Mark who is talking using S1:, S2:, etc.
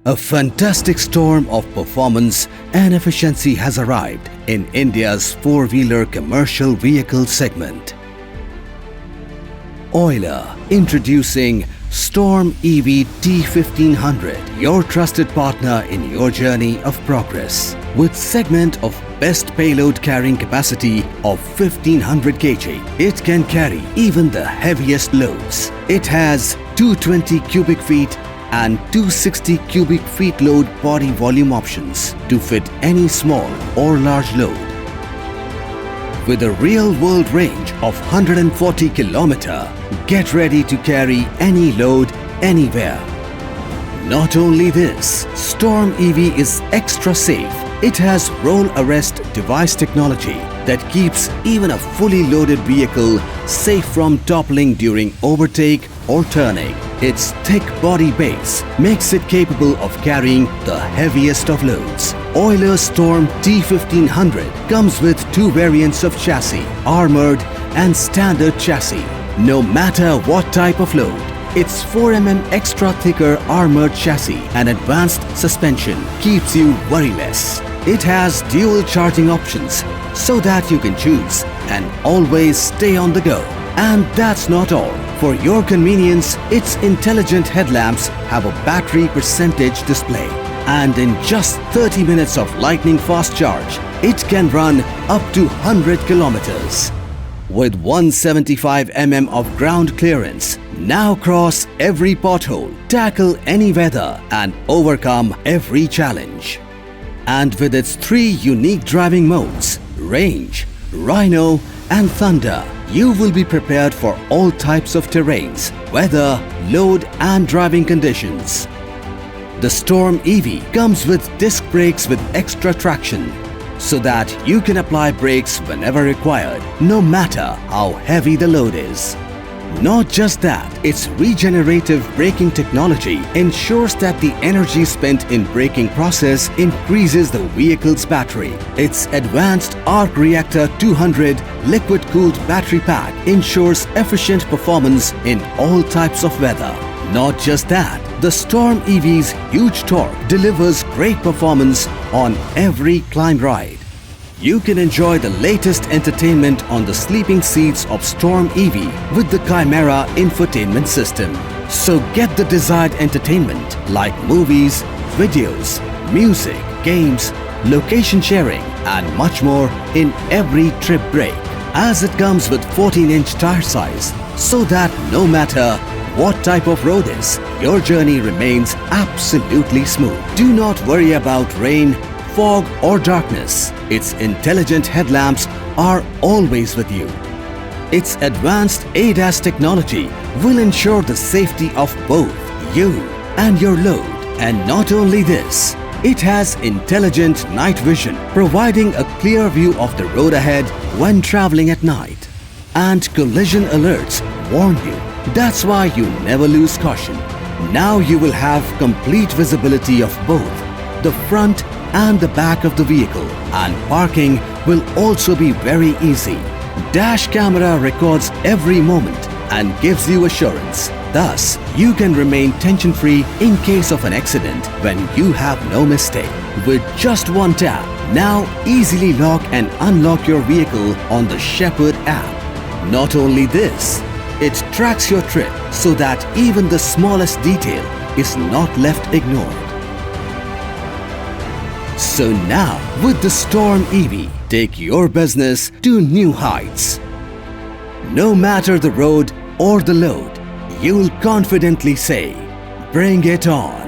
S1: A fantastic storm of performance and efficiency has arrived in India's four-wheeler commercial vehicle segment. Euler introducing Storm EV T1500, your trusted partner in your journey of progress. With segment of best payload carrying capacity of 1500 kg, it can carry even the heaviest loads. It has 220 cubic feet and 260 cubic feet load body volume options to fit any small or large load. With a real-world range of 140 km, get ready to carry any load anywhere. Not only this, Storm EV is extra safe. It has roll arrest device technology that keeps even a fully loaded vehicle safe from toppling during overtake or turning. Its thick body base makes it capable of carrying the heaviest of loads. Euler Storm T1500 comes with two variants of chassis, armored and standard chassis. No matter what type of load, its 4 mm extra thicker armored chassis and advanced suspension keeps you worryless. It has dual charging options so that you can choose and always stay on the go. And that's not all. For your convenience, its intelligent headlamps have a battery percentage display. And in just 30 minutes of lightning fast charge, it can run up to 100 kilometers. With 175 mm of ground clearance, now cross every pothole, tackle any weather and overcome every challenge. And with its three unique driving modes, Range, Rhino and Thunder, you will be prepared for all types of terrains, weather, load and driving conditions. The Storm EV comes with disc brakes with extra traction, so that you can apply brakes whenever required, no matter how heavy the load is. Not just that, its regenerative braking technology ensures that the energy spent in braking process increases the vehicle's battery. Its advanced Arc Reactor 200 liquid-cooled battery pack ensures efficient performance in all types of weather. Not just that, the Storm EV's huge torque delivers great performance on every climb ride. You can enjoy the latest entertainment on the sleeping seats of Storm EV with the Chimera infotainment system. So get the desired entertainment like movies, videos, music, games, location sharing and much more in every trip break. As it comes with 14-inch tire size, so that no matter what type of road is, your journey remains absolutely smooth. Do not worry about rain, fog or darkness. Its intelligent headlamps are always with you. Its advanced ADAS technology will ensure the safety of both you and your load. And not only this, it has intelligent night vision, providing a clear view of the road ahead when traveling at night. And collision alerts warn you. That's why you never lose caution. Now you will have complete visibility of both the front and the back of the vehicle, and parking will also be very easy. Dash camera records every moment and gives you assurance. Thus, you can remain tension-free in case of an accident when you have no mistake. With just one tap, now easily lock and unlock your vehicle on the Shepherd app. Not only this, it tracks your trip so that even the smallest detail is not left ignored. So now, with the Storm EV, take your business to new heights. No matter the road or the load, you'll confidently say, "Bring it on."